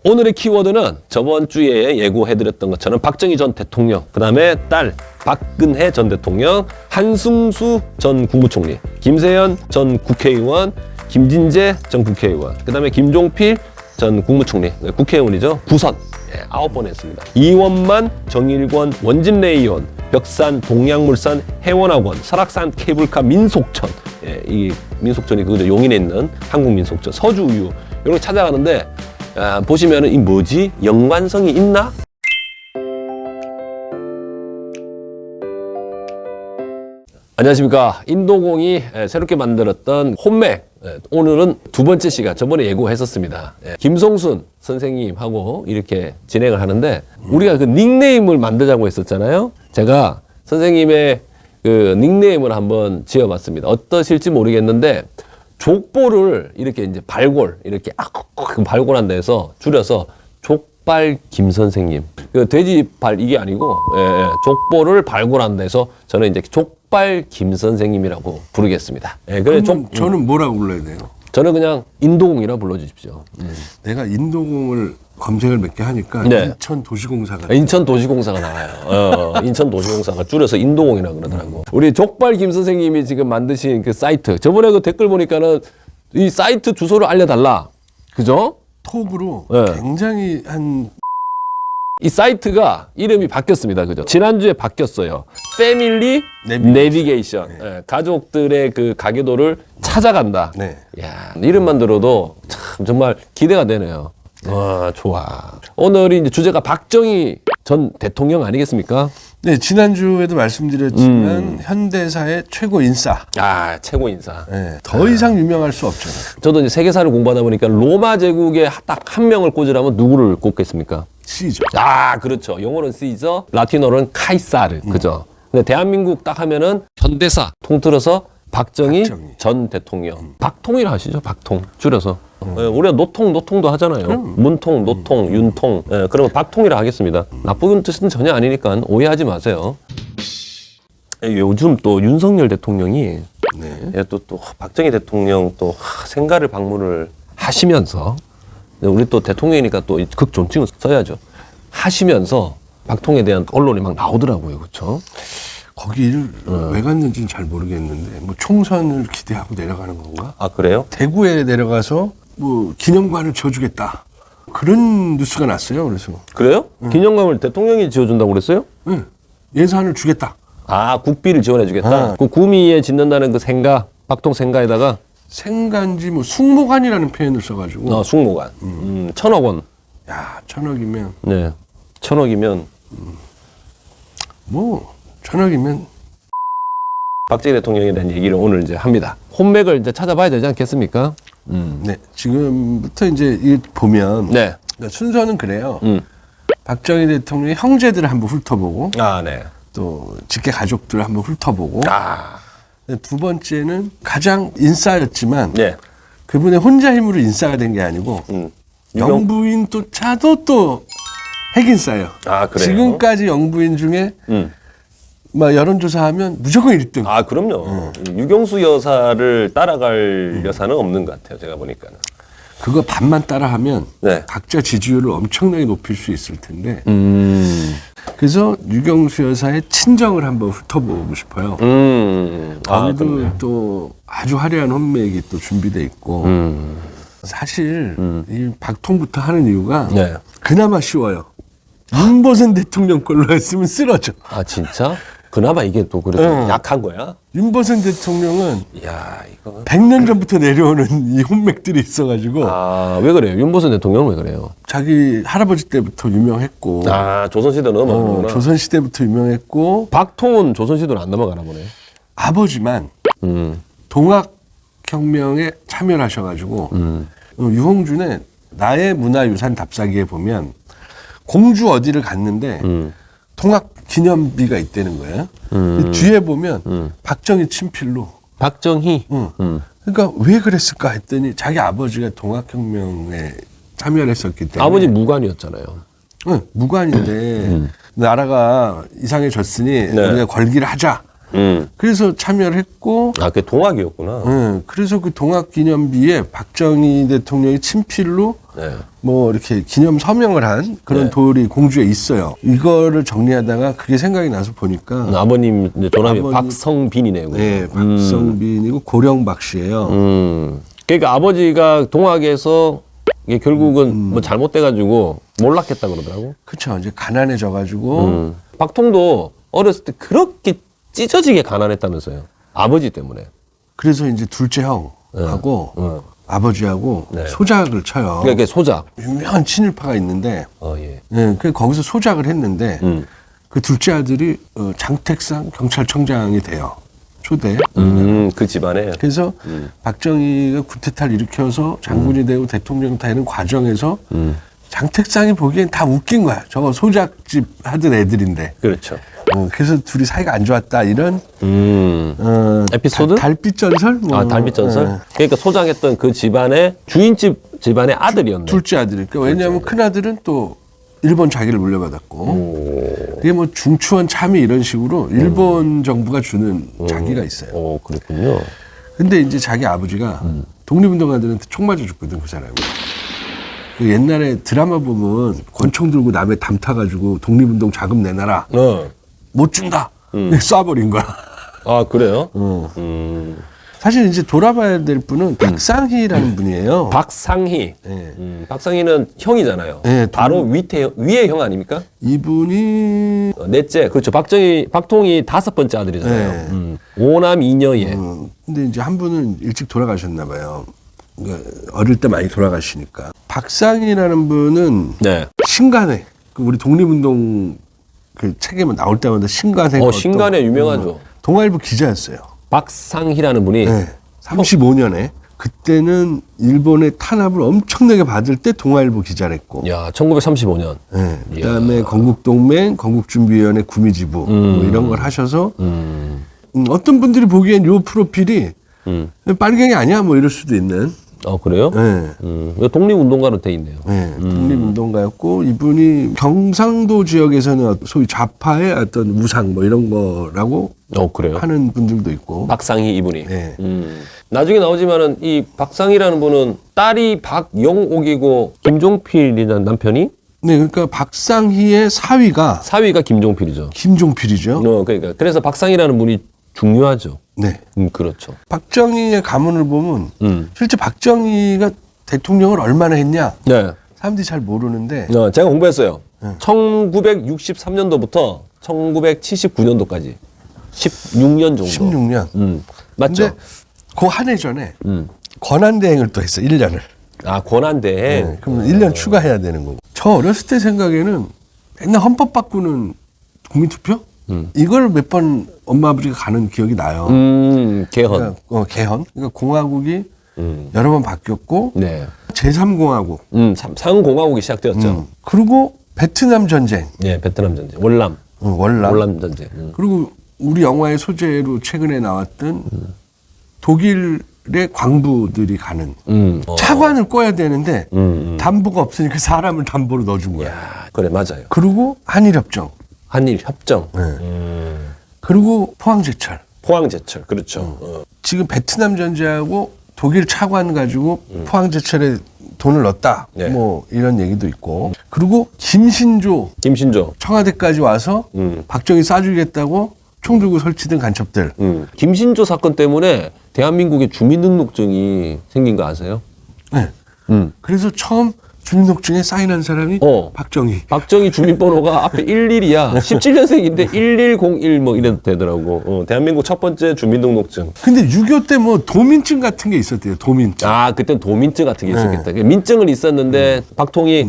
오늘의 키워드는 저번 주에 예고해드렸던 것처럼 박정희 전 대통령, 그 다음에 딸 박근혜 전 대통령, 한승수 전 국무총리, 김세연 전 국회의원, 김진재 전 국회의원, 그 다음에 김종필 전 국무총리, 국회의원이죠. 부선 9번 했습니다. 이원만, 정일권, 원진레이온, 벽산, 동양물산, 해원학원, 설악산 케이블카, 민속촌, 이 민속촌이 그거죠. 용인에 있는 한국민속촌, 서주우유 이렇게 찾아가는데 보시면은 이 뭐지? 연관성이 있나? 안녕하십니까. 인도공이 새롭게 만들었던 혼맥. 오늘은 두 번째 시간, 저번에 예고했었습니다. 김성순 선생님하고 이렇게 진행을 하는데 우리가 그 닉네임을 만들자고 했었잖아요. 제가 선생님의 그 닉네임을 한번 지어봤습니다. 어떠실지 모르겠는데 족보를 이렇게 이제 발골, 이렇게 발골한 데서 줄여서 족발 김선생님. 그 돼지발 이게 아니고, 족보를 발골한 데서 저는 이제 족발 김선생님이라고 부르겠습니다. 그래 저는 뭐라고 불러야 돼요? 저는 그냥 인도공이라 불러주십시오. 내가 인도공을 검색을 몇 개 하니까 네. 인천도시공사가 인천도시공사가 나와요. 인천도시공사가 줄여서 인도공이라고 그러더라고. 우리 족발 김 선생님이 지금 만드신 그 사이트. 저번에 그 댓글 보니까는 이 사이트 주소를 알려달라. 그죠? 톡으로 네. 굉장히 이 사이트가 이름이 바뀌었습니다. 그죠? 지난주에 바뀌었어요. 패밀리 내비게이션. 가족들의 그 가계도를 찾아간다. 네. 야, 이름만 들어도 참 정말 기대가 되네요. 와, 좋아. 오늘이 이제 주제가 박정희 전 대통령 아니겠습니까? 네, 지난주에도 말씀드렸지만 현대사의 최고 인싸. 아, 최고 인사. 네, 더 이상 유명할 수 없잖아요. 저도 이제 세계사를 공부하다 보니까 로마 제국에 딱 한 명을 꽂으라면 누구를 꼽겠습니까? 시죠. 아, 그렇죠. 영어로는 시저, 라틴어로는 카이사르. 그죠? 근데 대한민국 딱 하면은 현대사 통틀어서 박정희 전 대통령. 박통이라 하시죠, 박통. 줄여서. 우리가 노통도 하잖아요. 문통, 노통, 윤통. 그러면 박통이라 하겠습니다. 나쁜 뜻은 전혀 아니니까 오해하지 마세요. 요즘 또 윤석열 대통령이 또 박정희 대통령 또 생가를 방문을 하시면서 우리 또 대통령이니까 또 극 존칭을 써야죠. 하시면서 박통에 대한 언론이 막 나오더라고요. 그렇죠? 거기를 왜 갔는지는 잘 모르겠는데 뭐 총선을 기대하고 내려가는 건가? 아, 그래요? 대구에 내려가서 뭐 기념관을 지어주겠다. 그런 뉴스가 났어요. 그래서 그래요? 기념관을 대통령이 지어준다고 그랬어요? 응. 예산을 주겠다. 아, 국비를 지원해주겠다. 그 구미에 짓는다는 그 생가, 박통 생가에다가 생간지 뭐 숭모관이라는 표현을 써가지고. 숙모관. 1,000억 원. 야, 1,000억이면. 네. 1,000억이면. 뭐 1,000억이면. 박정희 대통령에 대한 얘기를 오늘 이제 합니다. 혼맥을 이제 찾아봐야 되지 않겠습니까? 네. 지금부터 이제 이 보면. 네. 그러니까 순서는 그래요. 박정희 대통령의 형제들을 한번 훑어보고. 아, 네. 또 직계 가족들을 한번 훑어보고. 아. 두 번째는 가장 인싸였지만. 네. 그분의 혼자 힘으로 인싸가 된 게 아니고. 영부인 또 차도 또 핵인싸예요. 아, 그래요? 지금까지 영부인 중에 막 여론조사하면 무조건 1등. 아, 그럼요. 유경수 여사를 따라갈 여사는 없는 것 같아요. 제가 보니까는. 그거 반만 따라하면 네. 각자 지지율을 엄청나게 높일 수 있을 텐데. 그래서 유경수 여사의 친정을 한번 훑어보고 싶어요. 거기도 또 아주 화려한 혼맥이 또 준비돼 있고. 사실 이 박통부터 하는 이유가 네. 그나마 쉬워요. 윤보선 대통령 걸로 했으면 쓰러져. 아, 진짜? 그나마 이게 또 그래도 약한 거야? 윤보선 대통령은 이야, 이거. 100년 전부터 내려오는 이 혼맥들이 있어가지고 아, 왜 그래요? 윤보선 대통령은 왜 그래요? 자기 할아버지 때부터 유명했고. 아, 조선시대 넘어가는구나. 조선시대부터 유명했고. 박통은 조선시대로 안 넘어가나 보네. 아버지만 동학혁명에 참여를 하셔가지고 유홍준의 나의 문화유산 답사기에 보면 공주 어디를 갔는데 통학기념비가 있다는 거예요. 뒤에 보면 박정희 친필로. 박정희? 그러니까 왜 그랬을까 했더니 자기 아버지가 동학혁명에 참여를 했었기 때문에. 아버지 무관이었잖아요. 응, 무관인데 나라가 이상해졌으니 우리가 걸기를 하자. 그래서 참여를 했고, 아, 그게 동학이었구나. 그래서 그 동학기념비에 박정희 대통령의 친필로 네. 뭐 이렇게 기념 서명을 한 그런 네. 돌이 공주에 있어요. 이거를 정리하다가 그게 생각이 나서 보니까 아버님 이제 조남이 아버님- 박성빈이네요. 네, 박성빈이고 고령박 씨예요. 그러니까 아버지가 동학에서 이게 결국은 뭐 잘못돼가지고 몰락했다 그러더라고. 그렇죠. 이제 가난해져가지고 박통도 어렸을 때 그렇게 찢어지게 가난했다면서요. 아버지 때문에. 그래서 이제 둘째 형하고 아버지하고 네. 소작을 쳐요. 그러니까 소작. 유명한 친일파가 있는데, 예. 그 거기서 소작을 했는데 그 둘째 아들이 장택상 경찰청장이 돼요. 초대. 그 집안에. 그래서 박정희가 쿠데타를 일으켜서 장군이 되고 대통령 되는 과정에서 장택상이 보기엔 다 웃긴 거야. 저거 소작집 하던 애들인데. 그렇죠. 그래서 둘이 사이가 안 좋았다 이런 에피소드? 달빛전설? 뭐. 달빛전설? 그러니까 소장했던 그 집안의 주인집 집안의 아들이었네. 둘째 아들이니까. 왜냐하면 큰 아들은 또 일본 자기를 물려받았고 이게 뭐 중추원 참의 이런 식으로 일본 정부가 주는 자기가 있어요. 그렇군요. 근데 이제 자기 아버지가 독립운동가들한테 총 맞아 죽거든, 그 사람이. 그 옛날에 드라마 보면 권총 들고 남의 담 타가지고 독립운동 자금 내놔라. 못 준다. 쏴버린 거야. 아, 그래요? 사실 이제 돌아봐야 될 분은 박상희라는 분이에요. 박상희. 네. 박상희는 형이잖아요. 네, 바로 위의 형 아닙니까? 이분이 넷째. 그렇죠. 박통이 5번째 아들이잖아요. 네. 5남 2녀예. 근데 이제 한 분은 일찍 돌아가셨나 봐요. 그러니까 어릴 때 많이 돌아가시니까. 박상희라는 분은 네. 신간회. 그 우리 독립운동 그 책에만 나올 때마다 신간회. 신간회 유명하죠. 동아일보 기자였어요. 박상희라는 분이. 네. 35년에 그때는 일본의 탄압을 엄청나게 받을 때 동아일보 기자를 했고. 야, 1935년. 네. 그다음에 건국동맹, 건국준비위원회 구미지부 뭐 이런 걸 하셔서 어떤 분들이 보기엔 요 프로필이 빨갱이 아니야 뭐 이럴 수도 있는. 그래요? 네. 독립운동가로 돼 있네요. 네, 독립운동가였고 이분이 경상도 지역에서는 소위 좌파의 어떤 우상 뭐 이런 거라고 그래요? 하는 분들도 있고. 박상희 이분이. 네. 나중에 나오지만은 이 박상희라는 분은 딸이 박영옥이고 김종필이라는 남편이 네, 그러니까 박상희의 사위가 김종필이죠. 김종필이죠. 그러니까 그래서 박상희라는 분이 중요하죠. 네. 그렇죠. 박정희의 가문을 보면 실제 박정희가 대통령을 얼마나 했냐 네. 사람들이 잘 모르는데 제가 공부했어요. 1963년도부터 1979년도까지 16년 정도. 16년. 맞죠? 근데 그 한 해 전에 권한대행을 또 했어. 1년을. 아, 권한대행. 네, 그럼 1년 추가해야 되는 거고. 저 어렸을 때 생각에는 맨날 헌법 바꾸는 국민투표? 이걸 몇 번 엄마 아버지가 가는 기억이 나요. 개헌. 그러니까, 개헌. 그러니까 공화국이 여러 번 바뀌었고 네. 제3공화국. 상공화국이 시작되었죠. 그리고 베트남 전쟁. 네, 베트남 전쟁. 월남 전쟁. 그리고 우리 영화의 소재로 최근에 나왔던 독일의 광부들이 가는 차관을 꿔야 되는데 담보가 없으니까 사람을 담보로 넣어준 거야. 야, 그래, 맞아요. 그리고 한일협정. 한일 협정. 그리고 포항제철. 포항제철. 그렇죠. 지금 베트남 전쟁하고 독일 차관 가지고 포항제철에 돈을 넣었다. 네. 뭐 이런 얘기도 있고. 그리고 김신조 청와대까지 와서 박정희 쏴주겠다고 총 들고 설치된 간첩들. 김신조 사건 때문에 대한민국에 주민등록증이 생긴 거 아세요? 네. 그래서 처음 주민등록증에 사인한 사람이 박정희. 박정희 주민번호가 앞에 11이야. 17년생인데 1101 뭐 이래도 되더라고. 대한민국 첫 번째 주민등록증. 근데 6.25 때 뭐 도민증 같은 게 있었대요. 도민증. 아, 그땐 도민증 같은 게 있었겠다. 민증은 있었는데 박통이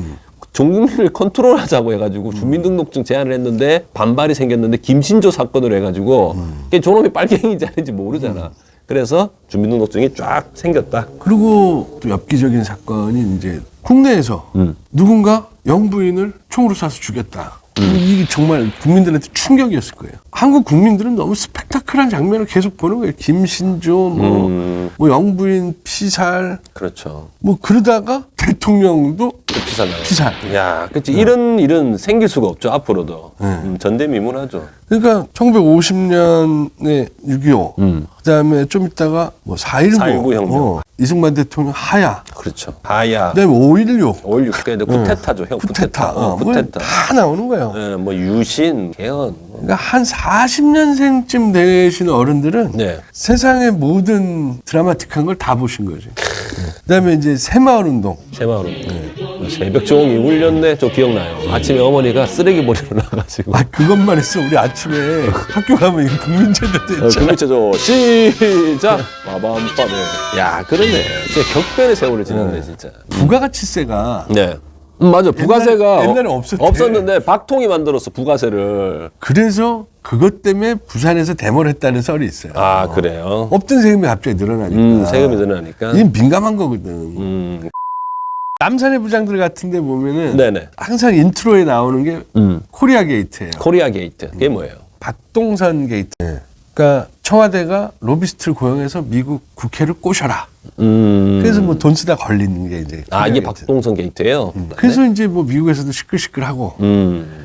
전 국민을 컨트롤하자고 해가지고 주민등록증 제안을 했는데 반발이 생겼는데 김신조 사건으로 해가지고 저놈이 빨갱이인지 아닌지 모르잖아. 그래서 주민등록증이 쫙 생겼다. 그리고 또 엽기적인 사건이 이제 국내에서 누군가 영부인을 총으로 쏴서 죽였다. 이게 정말 국민들한테 충격이었을 거예요. 한국 국민들은 너무 스펙타클한 장면을 계속 보는 거예요. 김신조, 뭐 영부인 피살. 그렇죠. 뭐 그러다가 대통령도 피살 나요. 피살. 야, 그치. 이런 일은 생길 수가 없죠, 앞으로도. 전대미문하죠. 그러니까 1950년에 6.25, 그다음에 좀 있다가 뭐 4.19, 4.19 혁명. 이승만 대통령 하야, 그렇죠. 하야. 그다음에 5.16, 5.16 때 쿠데타죠, 형. 쿠데타. 쿠데타. 다 나오는 거예요. 예, 뭐 유신, 개헌. 그러니까 한 40년생쯤 되시는 어른들은 네. 세상의 모든 드라마틱한 걸 다 보신 거지. 그다음에 이제 새마을 운동. 새마을은 새벽 종이 울렸네. 저 기억나요. 아침에 어머니가 쓰레기 버리러 나가지고. 아, 그것만 했어. 우리 아침에 학교 가면 이거 국민제대도 있잖아. 국민체조 시작. 마밤밤에. 야, 그러네. 진짜 격변의 세월을 지났네, 진짜. 부가가치세가 네. 맞아. 부가세가 옛날에 없었대. 없었는데 박통이 만들었어, 부가세를. 그래서 그것 때문에 부산에서 데모를 했다는 썰이 있어요. 아, 그래요? 없던 세금이 갑자기 늘어나니까. 세금이 늘어나니까. 이게 민감한 거거든. 남산의 부장들 같은 데 보면은 네네. 항상 인트로에 나오는 게 코리아 게이트예요. 코리아 게이트. 그게 뭐예요? 박동선 게이트. 그러니까 청와대가 로비스트를 고용해서 미국 국회를 꼬셔라. 그래서 뭐 돈 쓰다 걸리는 게 이제. 아, 이게 코리아 게이트. 박동선 게이트예요? 그래서 이제 뭐 미국에서도 시끌시끌하고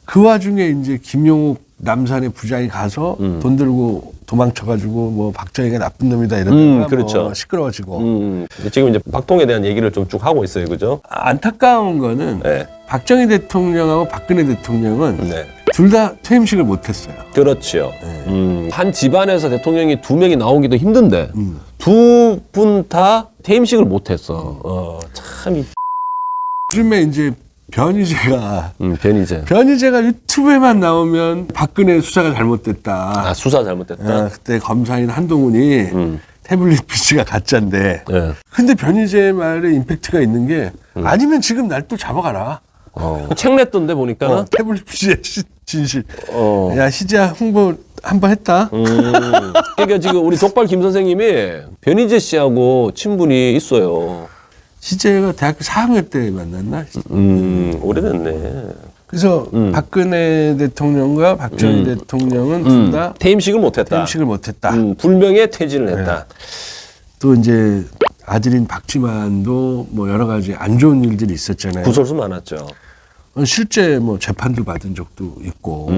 그 와중에 이제 김용욱 남산의 부장이 가서 돈 들고 도망쳐가지고 뭐 박정희가 나쁜 놈이다 이러다가 그렇죠. 뭐 시끄러워지고. 지금 이제 박통에 대한 얘기를 좀 쭉 하고 있어요, 그죠? 안타까운 거는 네. 박정희 대통령하고 박근혜 대통령은 네. 둘 다 퇴임식을 못했어요. 그렇죠. 한 집안에서 대통령이 2명이 나오기도 힘든데 두 분 다 퇴임식을 못했어. 참. 요즘에 이제 변희재가 변희재. 유튜브에만 나오면 박근혜 수사가 잘못됐다. 아, 수사 잘못됐다. 그때 검사인 한동훈이 태블릿 PC가 가짜인데. 네. 근데 변희재 말에 임팩트가 있는 게 아니면 지금 날 또 잡아가라. 책 냈던데 보니까는. 태블릿 PC의 진실. 야, 희재야 홍보 한번 했다. 그러니까 지금 우리 독발 김 선생님이 변희재 씨하고 친분이 있어요. 희재가 대학교 4학년 때 만났나? 오래됐네. 그래서 박근혜 대통령과 박정희 대통령은 둘 다 퇴임식을 못했다. 퇴임식을 못했다. 불명예 퇴진을 했다. 또 이제 아들인 박지만도 뭐 여러 가지 안 좋은 일들이 있었잖아요. 구설수 많았죠. 실제 뭐 재판도 받은 적도 있고.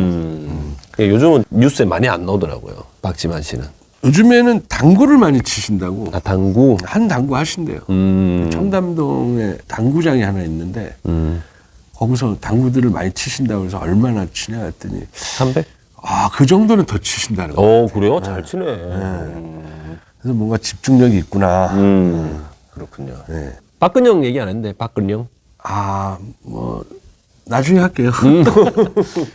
요즘은 뉴스에 많이 안 나오더라고요. 박지만 씨는. 요즘에는 당구를 많이 치신다고. 아, 당구? 한 당구 하신대요. 청담동에 당구장이 하나 있는데 거기서 당구들을 많이 치신다고 해서 얼마나 치냐 했더니 300? 아, 그 정도는 더 치신다는 거예요. 그래요? 잘 치네. 그래서 뭔가 집중력이 있구나. 그렇군요. 네. 박근영 얘기 안 했는데, 박근영? 아, 뭐 나중에 할게요.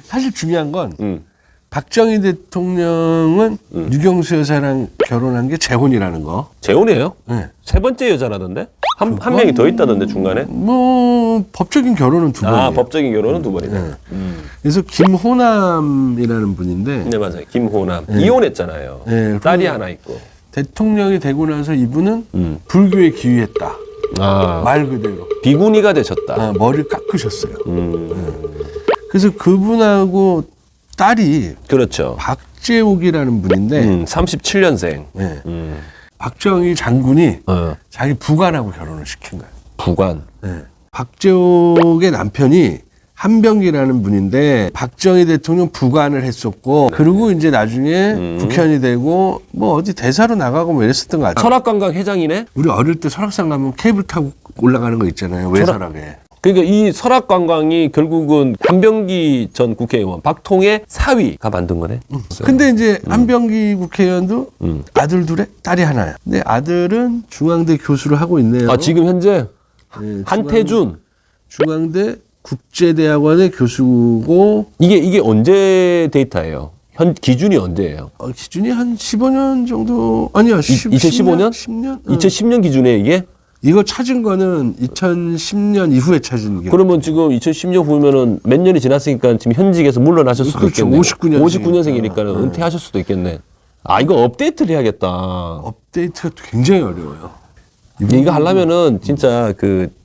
사실 중요한 건 박정희 대통령은 유경수 여사랑 결혼한 게 재혼이라는 거. 재혼이에요? 네. 세 번째 여자라던데? 한 명이 더 있다던데, 중간에? 뭐 법적인 결혼은 두 번이에요. 법적인 결혼은 두 번이네. 그래서 김호남이라는 분인데 네, 맞아요. 김호남. 이혼했잖아요. 네, 딸이 하나 있고. 대통령이 되고 나서 이분은 불교에 기유했다. 말 그대로. 비구니가 되셨다. 머리를 깎으셨어요. 그래서 그분하고 딸이 그렇죠. 박재옥이라는 분인데 37년생. 네. 박정희 장군이 자기 부관하고 결혼을 시킨 거예요. 부관. 네. 박재옥의 남편이 한병기라는 분인데 박정희 대통령 부관을 했었고 그리고 이제 나중에 국회의원이 되고 뭐 어디 대사로 나가고 뭐 이랬었던 것 같아요. 설악관광 회장이네? 우리 어릴 때 설악산 가면 케이블 타고 올라가는 거 있잖아요. 외설악에. 그러니까 이 설악관광이 결국은 한병기 전 국회의원 박통의 사위가 만든 거네. 근데 이제 한병기 국회의원도 아들 둘에 딸이 하나야. 근데 아들은 중앙대 교수를 하고 있네요. 아, 지금 현재 네, 한태준. 중앙대 국제대학원의 교수고 이게 언제 데이터예요? 기준이 언제예요? 기준이 한 15년 정도 아니야. 2015년? 10년? 2010년 기준에 이게? 이거 찾은 거는 2010년 이후에 찾은 게. 그러면 지금 2010년 후면은 몇 년이 지났으니까 지금 현직에서 물러나실 수도 그렇죠. 있겠네. 59년생이니까. 59년생이니까 은퇴하실 수도 있겠네. 아, 이거 업데이트를 해야겠다. 업데이트가 굉장히 어려워요. 이거 하려면은 진짜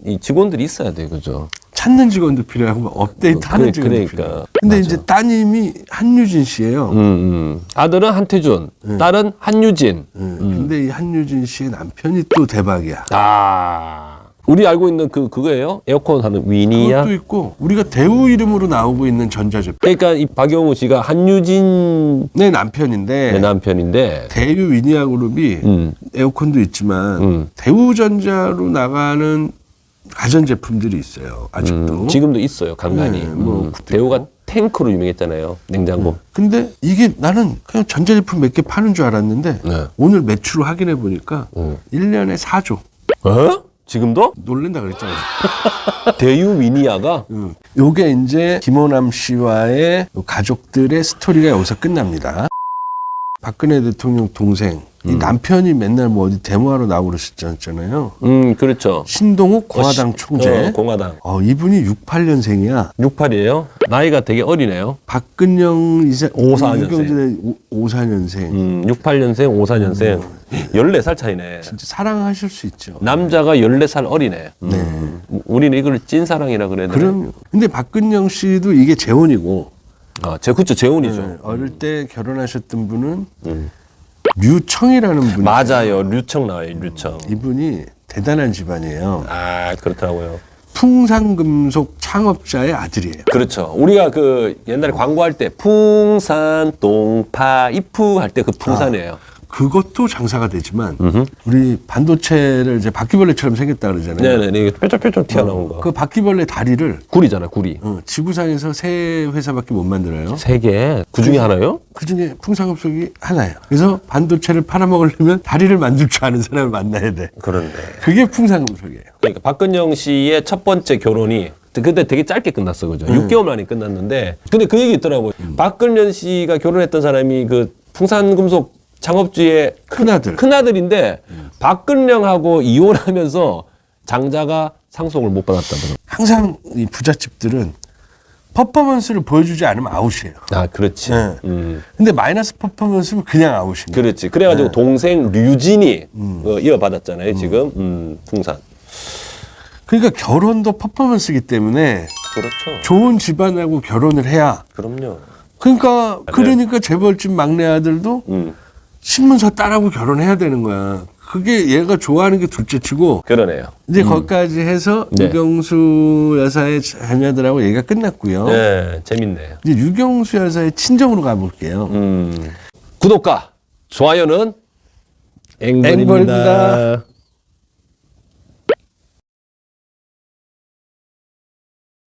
이 직원들이 있어야 돼, 그죠? 찾는 직원도 필요하고 업데이트 하는 직원도 필요해요. 근데 맞아. 이제 따님이 한유진 씨예요. 아들은 한태준, 딸은 한유진. 근데 이 한유진 씨의 남편이 또 대박이야. 우리 알고 있는 그거예요? 에어컨 하는 위니아? 그것도 있고 우리가 대우 이름으로 나오고 있는 전자제품. 그러니까 이 박영우 씨가 한유진 내 남편인데 내 남편인데 대유 위니아 그룹이 에어컨도 있지만 대우전자로 나가는 가전제품들이 있어요. 아직도. 지금도 있어요. 간간히. 네, 뭐 대우가 탱크로 유명했잖아요. 냉장고. 근데 이게 나는 그냥 전자제품 몇 개 파는 줄 알았는데 네. 오늘 매출을 확인해 보니까 1년에 4조. 어? 지금도? 놀랜다 그랬잖아요. 대유 위니아가? 요게 이제 김호남 씨와의 가족들의 스토리가 여기서 끝납니다. 박근혜 대통령 동생, 이 남편이 맨날 뭐 어디 데모하러 나오고 그러셨잖아요. 그렇죠. 신동욱 공화당 총재. 공화당. 이분이 68년생이야. 68이에요? 나이가 되게 어리네요. 박근영 이사 54년생. 54년생. 68년생, 54년생. 14살 차이네. 진짜 사랑하실 수 있죠. 남자가 14살 어리네. 네. 우리는 이걸 찐사랑이라 그래야 되나? 그럼요. 근데 박근영 씨도 이게 재혼이고. 그쵸, 재혼이죠. 네, 어릴 때 결혼하셨던 분은 류청이라는 분이 맞아요. 류청 나와요, 류청. 이분이 대단한 집안이에요. 그렇더라고요. 풍산금속 창업자의 아들이에요. 그렇죠. 우리가 옛날에 광고할 때 풍산, 똥파, 이프 할 때 그 풍산이에요. 그것도 장사가 되지만 우리 반도체를 이제 바퀴벌레처럼 생겼다 그러잖아요. 네네. 뾰족뾰족 튀어나온 거. 그 바퀴벌레 다리를 구리잖아, 구리. 지구상에서 세 회사밖에 못 만들어요. 3개. 그 중에 하나요? 그 중에 풍산금속이 하나예요. 그래서 반도체를 팔아먹으려면 다리를 만들 줄 아는 사람을 만나야 돼. 그런데. 그게 풍산금속이에요. 그러니까 박근영 씨의 첫 번째 결혼이 그때 되게 짧게 끝났어, 그죠? 6개월 만에 끝났는데. 근데 그 얘기 있더라고요. 박근영 씨가 결혼했던 사람이 그 풍산금속 창업주의 큰아들인데 박근영하고 이혼하면서 장자가 상속을 못 받았다더라고요. 항상 이 부잣집들은 퍼포먼스를 보여주지 않으면 아웃이에요. 그렇지. 네. 근데 마이너스 퍼포먼스는 그냥 아웃이에요. 그렇지. 그래가지고 동생 류진이 이어받았잖아요, 지금. 풍산. 그러니까 결혼도 퍼포먼스이기 때문에 그렇죠. 좋은 집안하고 결혼을 해야. 그럼요. 그러니까 재벌집 막내 아들도 신문사 딸하고 결혼해야 되는 거야. 그게 얘가 좋아하는 게 둘째치고. 그러네요. 이제 거기까지 해서 유경수 여사의 자녀들하고 얘기가 끝났고요. 네, 재밌네요. 이제 유경수 여사의 친정으로 가볼게요. 구독과 좋아요는 앵벌입니다.